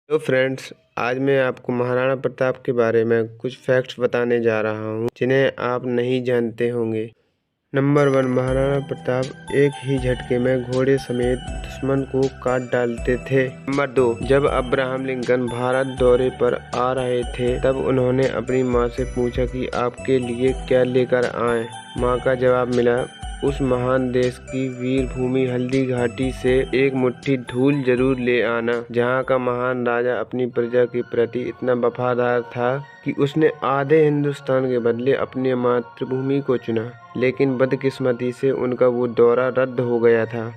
तो फ्रेंड्स, आज मैं आपको महाराणा प्रताप के बारे में कुछ फैक्ट्स बताने जा रहा हूँ जिन्हें आप नहीं जानते होंगे। नंबर 1, महाराणा प्रताप एक ही झटके में घोड़े समेत दुश्मन को काट डालते थे। नंबर 2, जब अब्राहम लिंकन भारत दौरे पर आ रहे थे तब उन्होंने अपनी माँ से पूछा कि आपके लिए क्या लेकर आएं। माँ का जवाब मिला, उस महान देश की वीर भूमि हल्दी घाटी से एक मुट्ठी धूल जरूर ले आना, जहाँ का महान राजा अपनी प्रजा के प्रति इतना वफादार था कि उसने आधे हिंदुस्तान के बदले अपनी मातृभूमि को चुना। लेकिन बदकिस्मती से उनका वो दौरा रद्द हो गया था।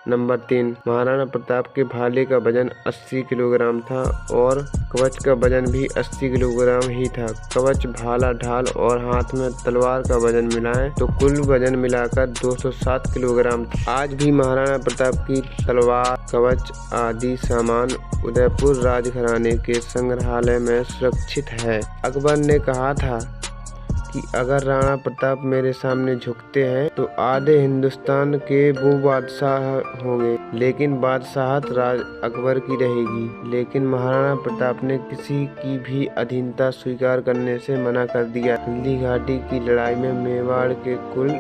नंबर 3, महाराणा प्रताप के भाले का वजन 80 किलोग्राम था और कवच का वजन भी 80 किलोग्राम ही था। कवच, भाला, ढाल और हाथ में तलवार का वजन मिलाएं तो कुल वजन मिलाकर 207 किलोग्राम था। आज भी महाराणा प्रताप की तलवार, कवच आदि सामान उदयपुर राजघराने के संग्रहालय में सुरक्षित है। अकबर ने कहा था कि अगर राणा प्रताप मेरे सामने झुकते हैं तो आधे हिंदुस्तान के वो बादशाह होंगे, लेकिन बादशाहत राज अकबर की रहेगी। लेकिन महाराणा प्रताप ने किसी की भी अधीनता स्वीकार करने से मना कर दिया। हल्दी घाटी की लड़ाई में मेवाड़ के कुल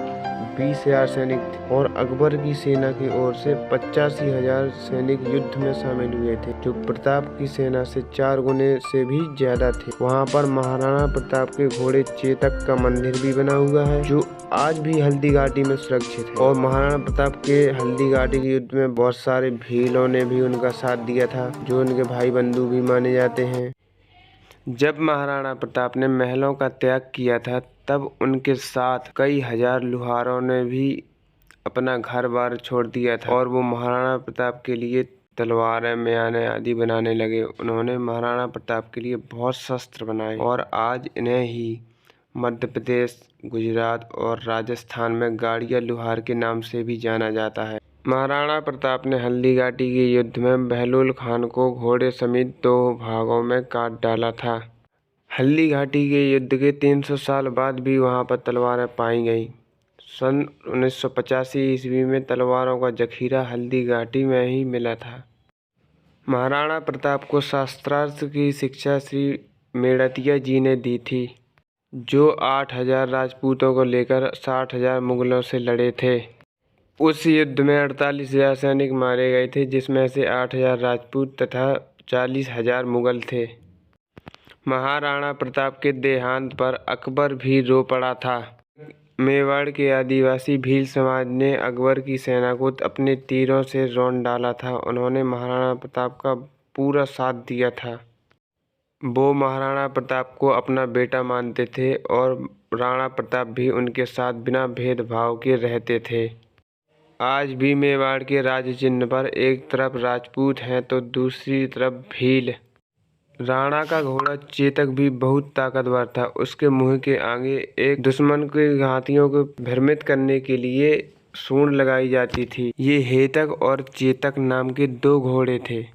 20,000 सैनिक थे और अकबर की सेना की ओर से 85,000 सैनिक युद्ध में शामिल हुए थे, जो प्रताप की सेना से 4 गुने से भी ज्यादा थे। वहां पर महाराणा प्रताप के घोड़े चेतक का मंदिर भी बना हुआ है, जो आज भी हल्दी घाटी में सुरक्षित है। और महाराणा प्रताप के हल्दी घाटी के युद्ध में बहुत सारे भीलों ने भी उनका साथ दिया था, जो उनके भाई बंधु भी माने जाते हैं। जब महाराणा प्रताप ने महलों का त्याग किया था तब उनके साथ कई हजार लुहारों ने भी अपना घर बार छोड़ दिया था और वो महाराणा प्रताप के लिए तलवारें, म्यानें आदि बनाने लगे। उन्होंने महाराणा प्रताप के लिए बहुत शस्त्र बनाए और आज इन्हें ही मध्य प्रदेश, गुजरात और राजस्थान में गाड़िया लुहार के नाम से भी जाना जाता है। महाराणा प्रताप ने हल्दी घाटी के युद्ध में बहलोल खान को घोड़े समेत 2 भागों में काट डाला था। हल्दी घाटी के युद्ध के 300 साल बाद भी वहां पर तलवारें पाई गई। सन 1985 ईस्वी में तलवारों का जखीरा हल्दी घाटी में ही मिला था। महाराणा प्रताप को शास्त्रार्थ की शिक्षा श्री मेड़तिया जी ने दी थी, जो 8,000 राजपूतों को लेकर 60,000 मुगलों से लड़े थे। उस युद्ध में 48,000 सैनिक मारे गए थे, जिसमें से 8,000 राजपूत तथा 40,000 मुगल थे। महाराणा प्रताप के देहांत पर अकबर भी रो पड़ा था। मेवाड़ के आदिवासी भील समाज ने अकबर की सेना को अपने तीरों से रौंद डाला था। उन्होंने महाराणा प्रताप का पूरा साथ दिया था। वो महाराणा प्रताप को अपना बेटा मानते थे और राणा प्रताप भी उनके साथ बिना भेदभाव के रहते थे। आज भी मेवाड़ के राज चिन्ह पर एक तरफ राजपूत हैं तो दूसरी तरफ भील। राणा का घोड़ा चेतक भी बहुत ताकतवर था। उसके मुंह के आगे एक दुश्मन के हाथियों को भ्रमित करने के लिए सूंड लगाई जाती थी। ये हेतक और चेतक नाम के 2 घोड़े थे।